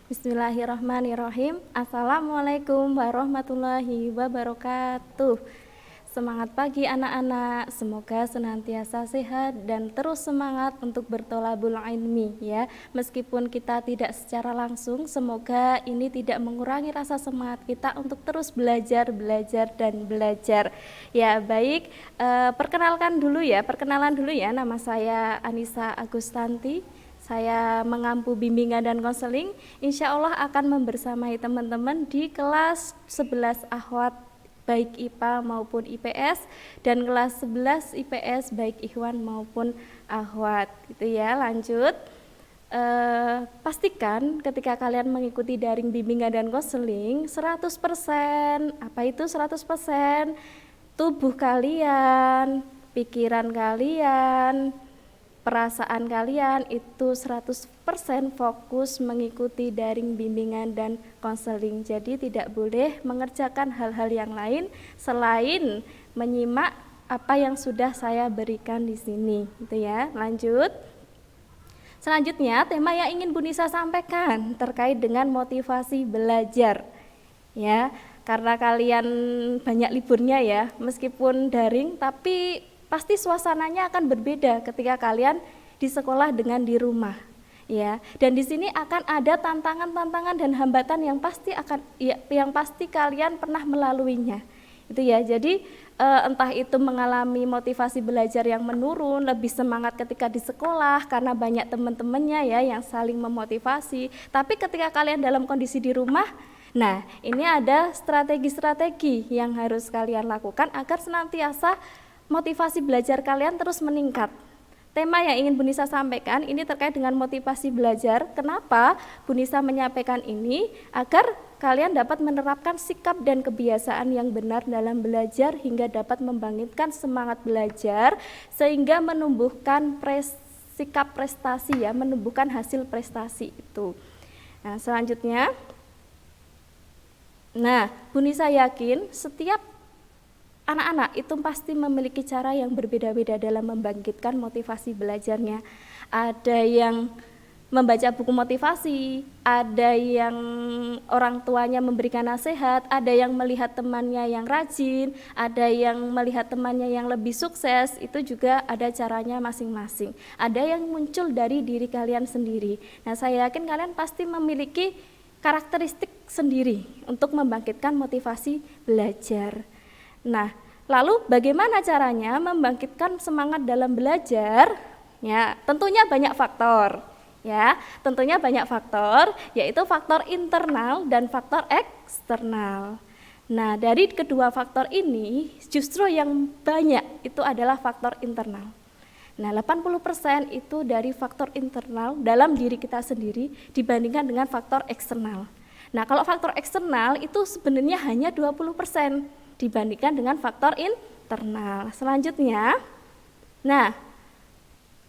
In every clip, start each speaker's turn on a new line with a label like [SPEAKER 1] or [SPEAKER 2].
[SPEAKER 1] Bismillahirrahmanirrahim. Assalamualaikum warahmatullahi wabarakatuh. Semangat pagi anak-anak, semoga senantiasa sehat dan terus semangat untuk bertolabul ilmi ya. Meskipun kita tidak secara langsung, semoga ini tidak mengurangi rasa semangat kita untuk terus belajar dan belajar. Ya baik, perkenalan dulu ya, nama saya Anissa Agustanti. Saya mengampu bimbingan dan konseling, insya Allah akan membersamai teman-teman di kelas 11 Akhwat baik IPA maupun IPS dan kelas 11 IPS baik Ikhwan maupun Akhwat gitu ya. Lanjut, pastikan ketika kalian mengikuti daring bimbingan dan konseling 100%, apa itu 100%? Tubuh kalian, pikiran kalian, perasaan kalian itu 100% fokus mengikuti daring bimbingan dan konseling. Jadi tidak boleh mengerjakan hal-hal yang lain selain menyimak apa yang sudah saya berikan di sini, gitu ya. Lanjut. Selanjutnya, tema yang ingin Bu Nisa sampaikan terkait dengan motivasi belajar. Ya, karena kalian banyak liburnya ya, meskipun daring tapi pasti suasananya akan berbeda ketika kalian di sekolah dengan di rumah, ya. Dan di sini akan ada tantangan-tantangan dan hambatan yang pasti kalian pernah melaluinya, itu ya. Jadi entah itu mengalami motivasi belajar yang menurun, lebih semangat ketika di sekolah karena banyak teman-temannya ya yang saling memotivasi. Tapi ketika kalian dalam kondisi di rumah, nah ini ada strategi-strategi yang harus kalian lakukan agar senantiasa motivasi belajar kalian terus meningkat. Tema yang ingin Bu Nisa sampaikan ini terkait dengan motivasi belajar. Kenapa Bu Nisa menyampaikan ini? Agar kalian dapat menerapkan sikap dan kebiasaan yang benar dalam belajar hingga dapat membangkitkan semangat belajar sehingga menumbuhkan sikap prestasi ya, menumbuhkan hasil prestasi itu. Nah, selanjutnya, Bu Nisa yakin setiap anak-anak itu pasti memiliki cara yang berbeda-beda dalam membangkitkan motivasi belajarnya. Ada yang membaca buku motivasi, ada yang orang tuanya memberikan nasihat, ada yang melihat temannya yang rajin, ada yang melihat temannya yang lebih sukses, itu juga ada caranya masing-masing. Ada yang muncul dari diri kalian sendiri. Nah, saya yakin kalian pasti memiliki karakteristik sendiri untuk membangkitkan motivasi belajar. Nah, lalu bagaimana caranya membangkitkan semangat dalam belajar? Ya, tentunya banyak faktor. Ya, tentunya banyak faktor, yaitu faktor internal dan faktor eksternal. Nah, dari kedua faktor ini justru yang banyak itu adalah faktor internal. Nah, 80% itu dari faktor internal dalam diri kita sendiri dibandingkan dengan faktor eksternal. Nah, kalau faktor eksternal itu sebenarnya hanya 20% dibandingkan dengan faktor internal. Selanjutnya,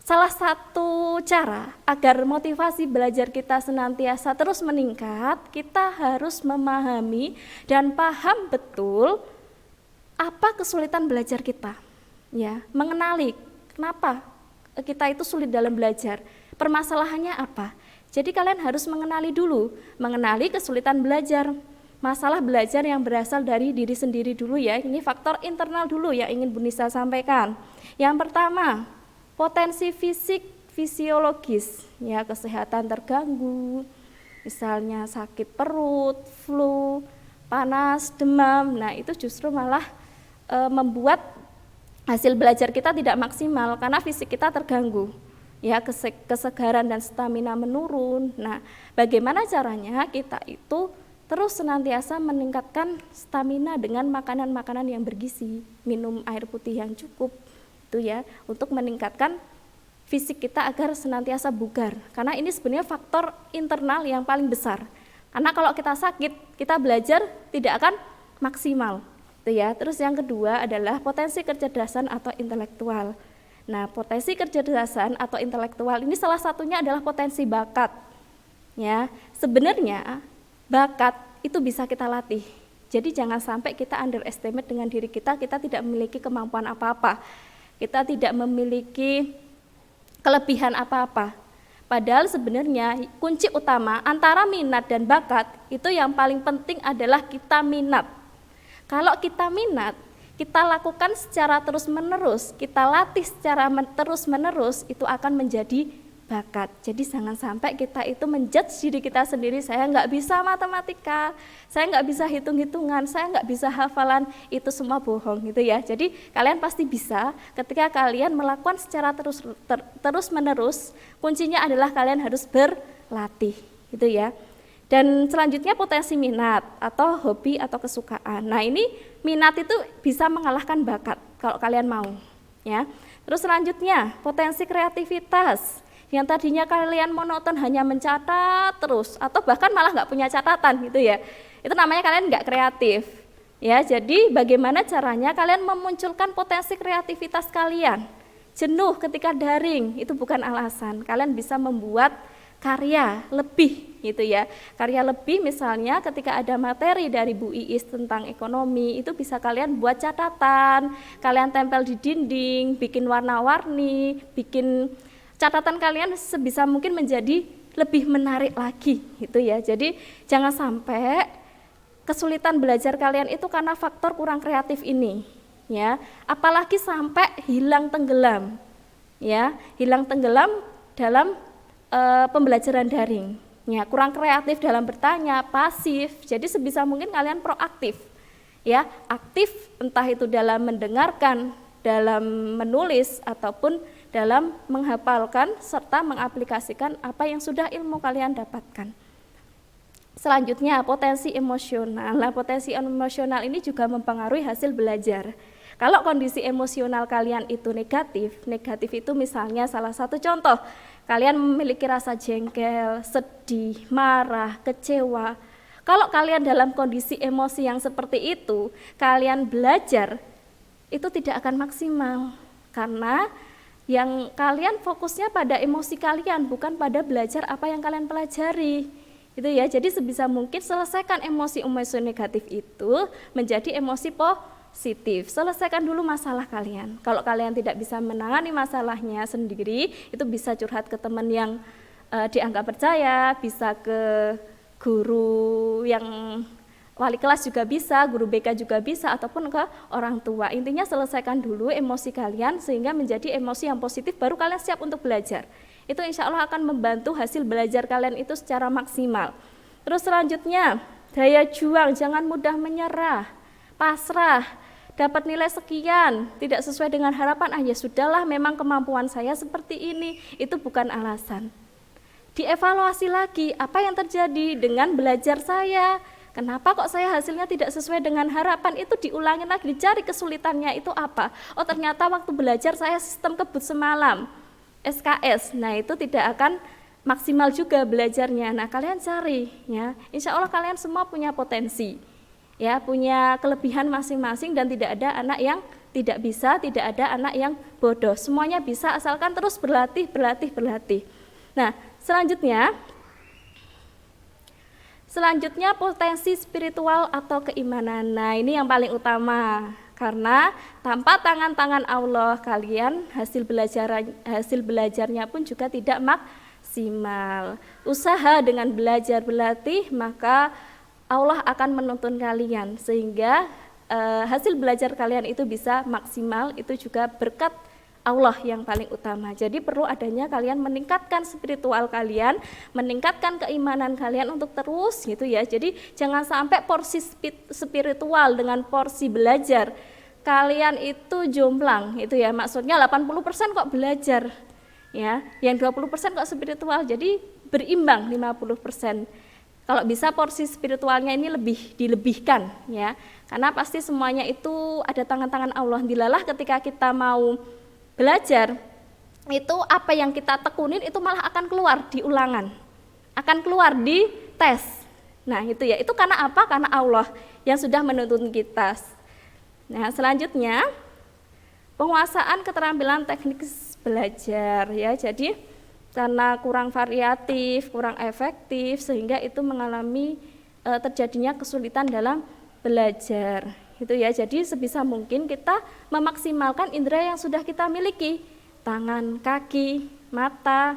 [SPEAKER 1] salah satu cara agar motivasi belajar kita senantiasa terus meningkat, kita harus memahami dan paham betul apa kesulitan belajar kita. Ya, mengenali kenapa kita itu sulit dalam belajar, permasalahannya apa. Jadi kalian harus mengenali kesulitan belajar. Masalah belajar yang berasal dari diri sendiri dulu ya. Ini faktor internal dulu yang ingin Bu Nisa sampaikan. Yang pertama, potensi fisik fisiologis ya, kesehatan terganggu, misalnya sakit perut, flu, panas, demam. Nah, itu justru malah membuat hasil belajar kita tidak maksimal karena fisik kita terganggu. Ya, kesegaran dan stamina menurun. Nah, bagaimana caranya kita itu terus senantiasa meningkatkan stamina dengan makanan-makanan yang bergizi, minum air putih yang cukup, itu ya, untuk meningkatkan fisik kita agar senantiasa bugar. Karena ini sebenarnya faktor internal yang paling besar. Karena kalau kita sakit, kita belajar tidak akan maksimal, itu ya. Terus yang kedua adalah potensi kecerdasan atau intelektual. Nah, potensi kecerdasan atau intelektual ini salah satunya adalah potensi bakat. Ya, sebenarnya bakat itu bisa kita latih. Jadi jangan sampai kita underestimate dengan diri kita tidak memiliki kemampuan apa-apa. Kita tidak memiliki kelebihan apa-apa. Padahal sebenarnya kunci utama antara minat dan bakat itu yang paling penting adalah kita minat. Kalau kita minat, kita lakukan secara terus-menerus, kita latih secara terus-menerus, itu akan menjadi bakat. Jadi jangan sampai kita itu menjudge diri kita sendiri, saya nggak bisa matematika, saya nggak bisa hitung-hitungan, saya nggak bisa hafalan, itu semua bohong gitu ya. Jadi kalian pasti bisa ketika kalian melakukan secara terus-menerus, kuncinya adalah kalian harus berlatih gitu ya. Dan selanjutnya potensi minat atau hobi atau kesukaan. Nah ini minat itu bisa mengalahkan bakat kalau kalian mau ya. Terus selanjutnya potensi kreativitas. Yang tadinya kalian monoton hanya mencatat terus atau bahkan malah nggak punya catatan gitu ya, itu namanya kalian nggak kreatif ya. Jadi bagaimana caranya kalian memunculkan potensi kreativitas kalian? Jenuh ketika daring itu bukan alasan, kalian bisa membuat karya lebih gitu ya. Karya lebih misalnya ketika ada materi dari Bu Iis tentang ekonomi, itu bisa kalian buat catatan, kalian tempel di dinding, bikin warna-warni, bikin catatan kalian sebisa mungkin menjadi lebih menarik lagi gitu ya. Jadi jangan sampai kesulitan belajar kalian itu karena faktor kurang kreatif ini ya. Apalagi sampai hilang tenggelam ya, hilang tenggelam dalam pembelajaran daring ya, kurang kreatif dalam bertanya, pasif. Jadi sebisa mungkin kalian proaktif ya, aktif entah itu dalam mendengarkan, dalam menulis ataupun dalam menghafalkan serta mengaplikasikan apa yang sudah ilmu kalian dapatkan. Selanjutnya potensi emosional. Nah, potensi emosional ini juga mempengaruhi hasil belajar. Kalau kondisi emosional kalian itu negatif itu misalnya salah satu contoh, kalian memiliki rasa jengkel, sedih, marah, kecewa. Kalau kalian dalam kondisi emosi yang seperti itu, kalian belajar itu tidak akan maksimal karena yang kalian fokusnya pada emosi kalian, bukan pada belajar apa yang kalian pelajari. Itu ya. Jadi sebisa mungkin selesaikan emosi-emosi negatif itu menjadi emosi positif. Selesaikan dulu masalah kalian. Kalau kalian tidak bisa menangani masalahnya sendiri, itu bisa curhat ke teman yang dianggap percaya, bisa ke guru yang wali kelas juga bisa, guru BK juga bisa, ataupun ke orang tua. Intinya selesaikan dulu emosi kalian sehingga menjadi emosi yang positif, baru kalian siap untuk belajar. Itu insya Allah akan membantu hasil belajar kalian itu secara maksimal. Terus selanjutnya, daya juang, jangan mudah menyerah, pasrah, dapat nilai sekian, tidak sesuai dengan harapan, ya sudahlah memang kemampuan saya seperti ini, itu bukan alasan. Dievaluasi lagi, apa yang terjadi dengan belajar saya, kenapa kok saya hasilnya tidak sesuai dengan harapan, itu diulangi lagi, dicari kesulitannya itu apa. Oh ternyata waktu belajar saya sistem kebut semalam, SKS, nah itu tidak akan maksimal juga belajarnya. Nah kalian cari ya, insya Allah kalian semua punya potensi ya, punya kelebihan masing-masing dan tidak ada anak yang tidak bisa, tidak ada anak yang bodoh, semuanya bisa asalkan terus berlatih. Nah Selanjutnya potensi spiritual atau keimanan. Nah ini yang paling utama, karena tanpa tangan-tangan Allah kalian hasil belajarnya pun juga tidak maksimal. Usaha dengan belajar berlatih, maka Allah akan menuntun kalian sehingga hasil belajar kalian itu bisa maksimal. Itu juga berkat Allah yang paling utama. Jadi perlu adanya kalian meningkatkan spiritual kalian, meningkatkan keimanan kalian untuk terus gitu ya. Jadi jangan sampai porsi spiritual dengan porsi belajar kalian itu jomplang itu ya. Maksudnya 80% kok belajar ya, yang 20% kok spiritual. Jadi berimbang 50%. Kalau bisa porsi spiritualnya ini lebih dilebihkan ya. Karena pasti semuanya itu ada tangan-tangan Allah. Dilalah ketika kita mau belajar itu apa yang kita tekunin itu malah akan keluar di ulangan, akan keluar di tes. Nah itu ya, itu karena apa? Karena Allah yang sudah menuntun kita. Nah selanjutnya penguasaan keterampilan teknik belajar ya. Jadi karena kurang variatif, kurang efektif sehingga itu mengalami terjadinya kesulitan dalam belajar. Gitu ya. Jadi sebisa mungkin kita memaksimalkan indera yang sudah kita miliki, tangan, kaki, mata,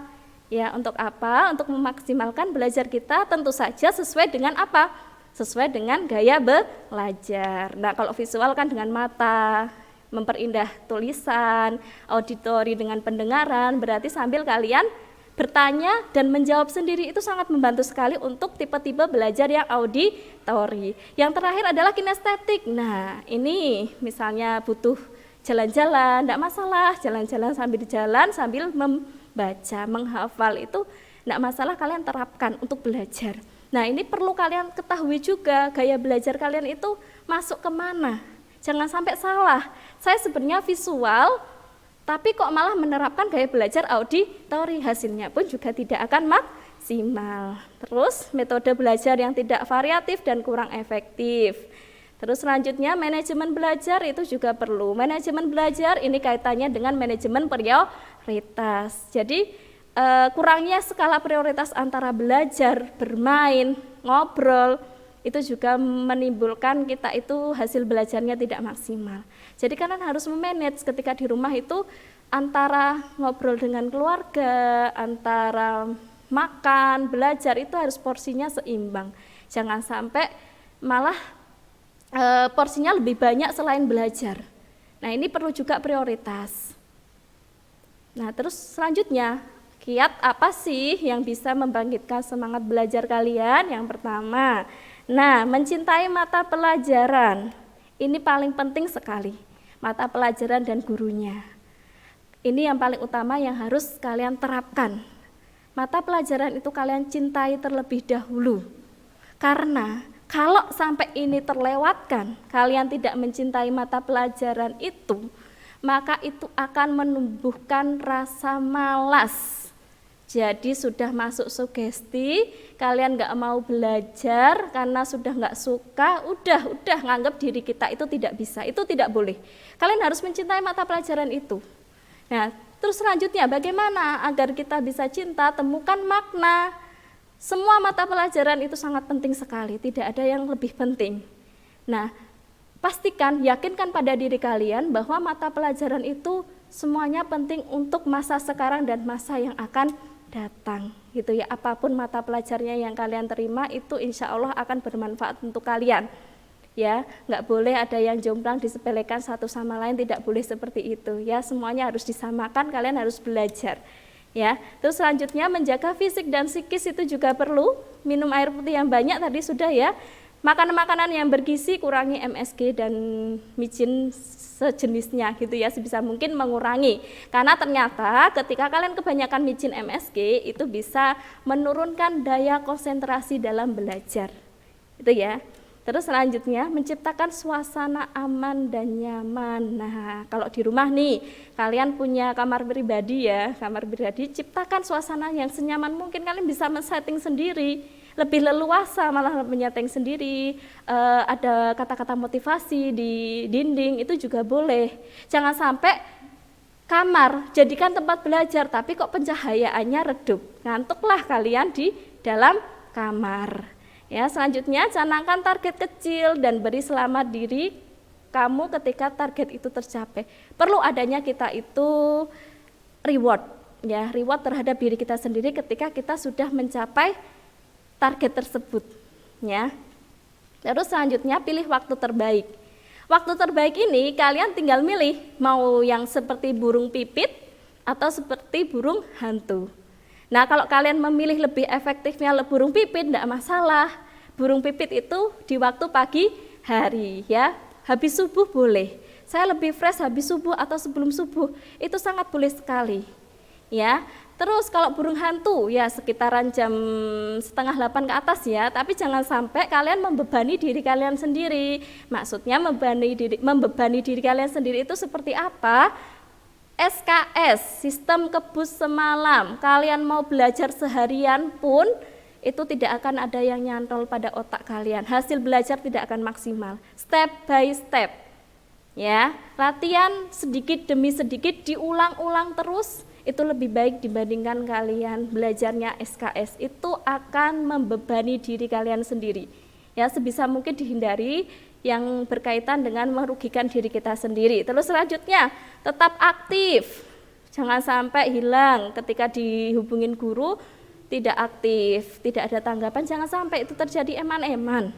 [SPEAKER 1] Ya, untuk apa? Untuk memaksimalkan belajar kita tentu saja sesuai dengan apa? Sesuai dengan gaya belajar. Nah, kalau visual kan dengan mata, memperindah tulisan, auditori dengan pendengaran, berarti sambil kalian bertanya dan menjawab sendiri itu sangat membantu sekali untuk tipe-tipe belajar yang auditori. Yang terakhir adalah kinestetik. Nah, ini misalnya butuh jalan-jalan, tidak masalah, jalan-jalan sambil jalan sambil membaca, menghafal itu tidak masalah, kalian terapkan untuk belajar. Nah, ini perlu kalian ketahui juga gaya belajar kalian itu masuk kemana. Jangan sampai salah. Saya sebenarnya visual, tapi kok malah menerapkan gaya belajar auditori, hasilnya pun juga tidak akan maksimal. Terus metode belajar yang tidak variatif dan kurang efektif. Terus selanjutnya manajemen belajar itu juga perlu. Manajemen belajar ini kaitannya dengan manajemen prioritas. Jadi kurangnya skala prioritas antara belajar, bermain, ngobrol, itu juga menimbulkan kita itu hasil belajarnya tidak maksimal. Jadi kalian harus memanage ketika di rumah itu antara ngobrol dengan keluarga, antara makan, belajar itu harus porsinya seimbang. Jangan sampai malah porsinya lebih banyak selain belajar. Nah, ini perlu juga prioritas. Nah, terus selanjutnya, kiat apa sih yang bisa membangkitkan semangat belajar kalian? Yang pertama, mencintai mata pelajaran. Ini paling penting sekali, mata pelajaran dan gurunya. Ini yang paling utama yang harus kalian terapkan. Mata pelajaran itu kalian cintai terlebih dahulu. Karena kalau sampai ini terlewatkan, kalian tidak mencintai mata pelajaran itu, maka itu akan menumbuhkan rasa malas. Jadi sudah masuk sugesti, kalian nggak mau belajar karena sudah nggak suka, udah nganggap diri kita itu tidak bisa, itu tidak boleh. Kalian harus mencintai mata pelajaran itu. Nah, terus selanjutnya bagaimana agar kita bisa cinta? Temukan makna. Semua mata pelajaran itu sangat penting sekali, tidak ada yang lebih penting. Nah, pastikan, yakinkan pada diri kalian bahwa mata pelajaran itu semuanya penting untuk masa sekarang dan masa yang akan datang, gitu ya. Apapun mata pelajarnya yang kalian terima itu insya Allah akan bermanfaat untuk kalian. Ya, nggak boleh ada yang jomplang disepelekan satu sama lain, tidak boleh seperti itu. Ya, semuanya harus disamakan, kalian harus belajar. Ya, terus selanjutnya menjaga fisik dan psikis itu juga perlu. Minum air putih yang banyak tadi sudah ya. Makan makanan yang bergizi, kurangi MSG dan micin sejenisnya gitu ya, sebisa mungkin mengurangi. Karena ternyata ketika kalian kebanyakan micin MSG itu bisa menurunkan daya konsentrasi dalam belajar. Itu ya. Terus selanjutnya menciptakan suasana aman dan nyaman. Nah, kalau di rumah nih, kalian punya kamar pribadi ya, kamar pribadi, ciptakan suasana yang senyaman mungkin. Kalian bisa men-setting sendiri, lebih leluasa malah menyetting sendiri, ada kata-kata motivasi di dinding, itu juga boleh. Jangan sampai kamar jadikan tempat belajar, tapi kok pencahayaannya redup, ngantuklah kalian di dalam kamar. Ya, selanjutnya canangkan target kecil dan beri selamat diri kamu ketika target itu tercapai. Perlu adanya kita itu reward, ya, reward terhadap diri kita sendiri ketika kita sudah mencapai target tersebut, ya. Terus selanjutnya pilih waktu terbaik. Waktu terbaik ini kalian tinggal milih mau yang seperti burung pipit atau seperti burung hantu. Nah, kalau kalian memilih lebih efektifnya burung pipit, tidak masalah. Burung pipit itu di waktu pagi hari, ya, habis subuh boleh. Saya lebih fresh habis subuh atau sebelum subuh, itu sangat boleh sekali, ya. Terus kalau burung hantu, ya sekitaran jam 7:30 ke atas ya, tapi jangan sampai kalian membebani diri kalian sendiri. Maksudnya membebani diri kalian sendiri itu seperti apa? SKS, sistem kebus semalam, kalian mau belajar seharian pun itu tidak akan ada yang nyantol pada otak kalian, hasil belajar tidak akan maksimal. Step by step, ya, latihan sedikit demi sedikit, diulang-ulang terus, itu lebih baik dibandingkan kalian belajarnya SKS, itu akan membebani diri kalian sendiri. Ya, sebisa mungkin dihindari yang berkaitan dengan merugikan diri kita sendiri. Terus selanjutnya, tetap aktif. Jangan sampai hilang ketika dihubungin guru tidak aktif, tidak ada tanggapan, jangan sampai itu terjadi eman-eman.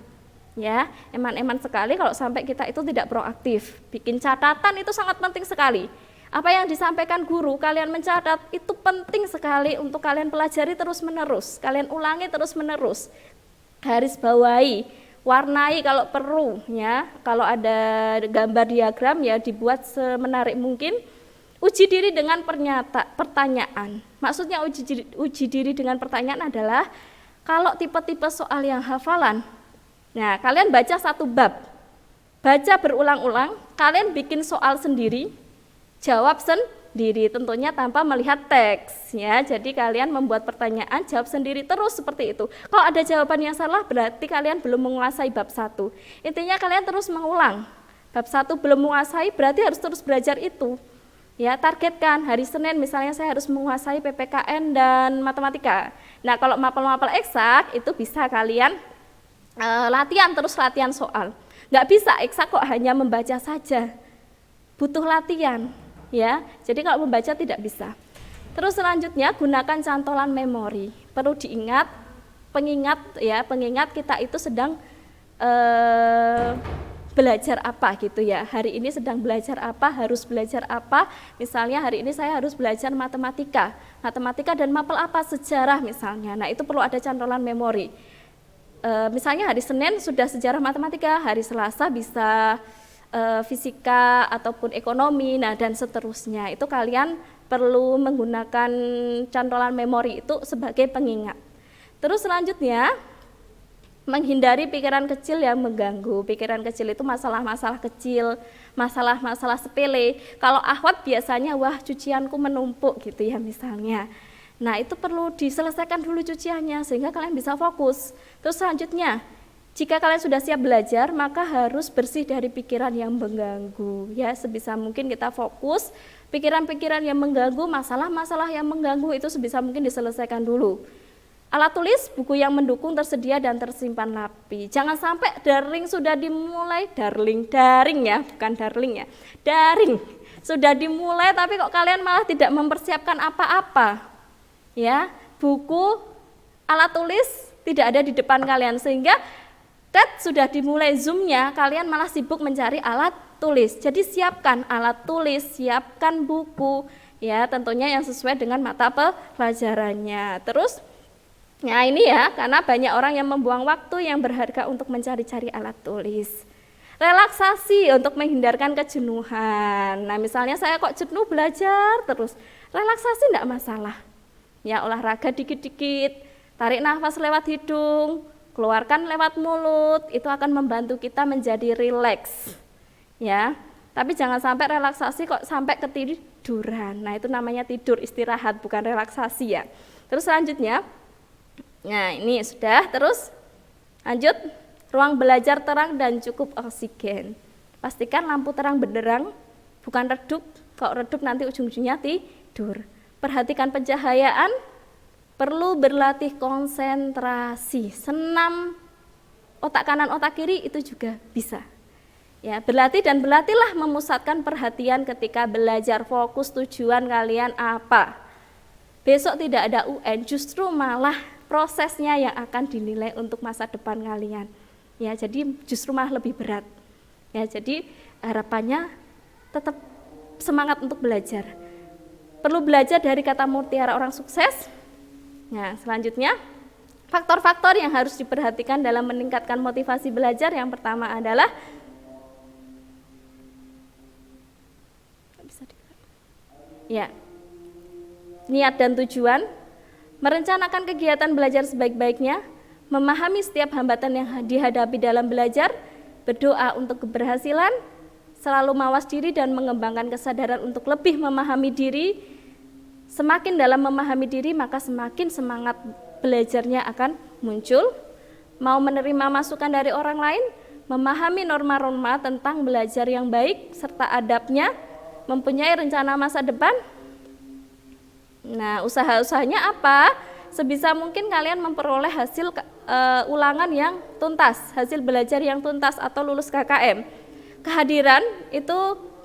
[SPEAKER 1] Ya, eman-eman sekali kalau sampai kita itu tidak proaktif. Bikin catatan itu sangat penting sekali. Apa yang disampaikan guru, kalian mencatat, itu penting sekali untuk kalian pelajari terus-menerus. Kalian ulangi terus-menerus. Garis bawahi, warnai kalau perlu, ya. Kalau ada gambar diagram ya dibuat semenarik mungkin. Uji diri dengan pertanyaan. Maksudnya uji diri dengan pertanyaan adalah kalau tipe-tipe soal yang hafalan. Nah, kalian baca satu bab. Baca berulang-ulang, kalian bikin soal sendiri, jawab sendiri, tentunya tanpa melihat teks, ya. Jadi kalian membuat pertanyaan, jawab sendiri terus seperti itu. Kalau ada jawaban yang salah, berarti kalian belum menguasai bab 1. Intinya kalian terus mengulang. Bab 1 belum menguasai, berarti harus terus belajar itu. Ya, targetkan hari Senin misalnya saya harus menguasai PPKN dan matematika. Nah, kalau mapel-mapel eksak itu bisa kalian latihan soal. Nggak bisa eksak kok hanya membaca saja. Butuh latihan, ya. Jadi kalau membaca tidak bisa. Terus selanjutnya gunakan cantolan memori. Perlu diingat, pengingat kita itu sedang belajar apa gitu ya, hari ini sedang belajar apa, harus belajar apa, misalnya hari ini saya harus belajar matematika dan mapel apa, sejarah misalnya. Nah, itu perlu ada cantolan memori. Misalnya hari Senin sudah sejarah matematika, hari Selasa bisa fisika ataupun ekonomi, nah dan seterusnya. Itu kalian perlu menggunakan cantolan memori itu sebagai pengingat. Terus selanjutnya menghindari pikiran kecil yang mengganggu. Pikiran kecil itu masalah-masalah kecil, masalah-masalah sepele. Kalau ahwat biasanya, wah cucianku menumpuk gitu ya misalnya. Nah, itu perlu diselesaikan dulu cuciannya sehingga kalian bisa fokus. Terus selanjutnya, jika kalian sudah siap belajar, maka harus bersih dari pikiran yang mengganggu. Ya, sebisa mungkin kita fokus, pikiran-pikiran yang mengganggu, masalah-masalah yang mengganggu itu sebisa mungkin diselesaikan dulu. Alat tulis, buku yang mendukung tersedia dan tersimpan rapi. Jangan sampai daring sudah dimulai, daring ya, bukan darling ya. Daring sudah dimulai tapi kok kalian malah tidak mempersiapkan apa-apa. Ya, buku, alat tulis tidak ada di depan kalian sehingga sudah dimulai Zoom-nya, kalian malah sibuk mencari alat tulis. Jadi siapkan alat tulis, siapkan buku, ya tentunya yang sesuai dengan mata pelajarannya. Terus nah ini ya, karena banyak orang yang membuang waktu yang berharga untuk mencari-cari alat tulis. Relaksasi untuk menghindarkan kejenuhan. Nah misalnya saya kok jenuh belajar terus, relaksasi enggak masalah. Ya olahraga dikit-dikit, tarik nafas lewat hidung, keluarkan lewat mulut, itu akan membantu kita menjadi rileks. Ya, tapi jangan sampai relaksasi kok sampai ketiduran. Nah itu namanya tidur, istirahat, bukan relaksasi ya. Terus selanjutnya, nah ini sudah, terus lanjut, ruang belajar terang dan cukup oksigen. Pastikan lampu terang benderang, bukan redup, kalau redup nanti ujung-ujungnya tidur. Perhatikan pencahayaan, perlu berlatih konsentrasi, senam otak kanan, otak kiri itu juga bisa. Ya, berlatih dan berlatihlah memusatkan perhatian ketika belajar, fokus tujuan kalian apa. Besok tidak ada UN, justru malah prosesnya yang akan dinilai untuk masa depan kalian. Ya, jadi justru malah lebih berat. Ya, jadi harapannya tetap semangat untuk belajar. Perlu belajar dari kata mutiara orang sukses. Nah, selanjutnya faktor-faktor yang harus diperhatikan dalam meningkatkan motivasi belajar. Yang pertama adalah niat dan tujuan, merencanakan kegiatan belajar sebaik-baiknya, memahami setiap hambatan yang dihadapi dalam belajar, berdoa untuk keberhasilan, selalu mawas diri dan mengembangkan kesadaran untuk lebih memahami diri. Semakin dalam memahami diri, maka semakin semangat belajarnya akan muncul. Mau menerima masukan dari orang lain, memahami norma-norma tentang belajar yang baik serta adabnya, mempunyai rencana masa depan. Nah, usaha-usahanya apa? Sebisa mungkin kalian memperoleh hasil ulangan yang tuntas, hasil belajar yang tuntas atau lulus KKM. Kehadiran itu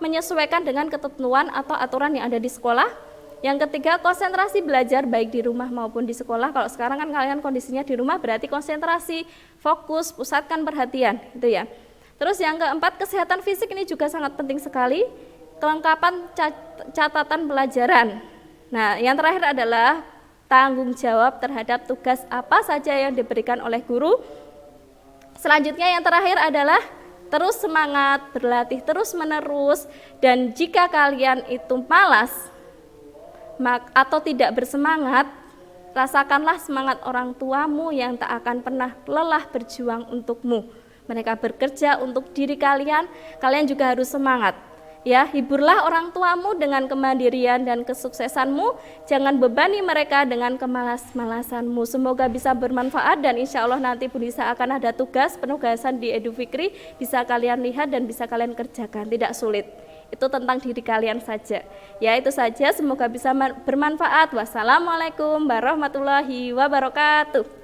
[SPEAKER 1] menyesuaikan dengan ketentuan atau aturan yang ada di sekolah. Yang ketiga, konsentrasi belajar baik di rumah maupun di sekolah. Kalau sekarang kan kalian kondisinya di rumah, berarti konsentrasi, fokus, pusatkan perhatian, gitu ya. Terus yang keempat, kesehatan fisik ini juga sangat penting sekali. Kelengkapan catatan pelajaran. Nah, yang terakhir adalah tanggung jawab terhadap tugas apa saja yang diberikan oleh guru. Selanjutnya yang terakhir adalah terus semangat, berlatih terus menerus, dan jika kalian itu malas atau tidak bersemangat, rasakanlah semangat orang tuamu yang tak akan pernah lelah berjuang untukmu. Mereka bekerja untuk diri kalian, kalian juga harus semangat. Ya, hiburlah orang tuamu dengan kemandirian dan kesuksesanmu, jangan bebani mereka dengan kemalas-malasanmu. Semoga bisa bermanfaat dan insya Allah nanti Bu Nisa akan ada penugasan di Edu Fikri, bisa kalian lihat dan bisa kalian kerjakan, tidak sulit. Itu tentang diri kalian saja. Ya, itu saja, semoga bisa bermanfaat. Wassalamualaikum warahmatullahi wabarakatuh.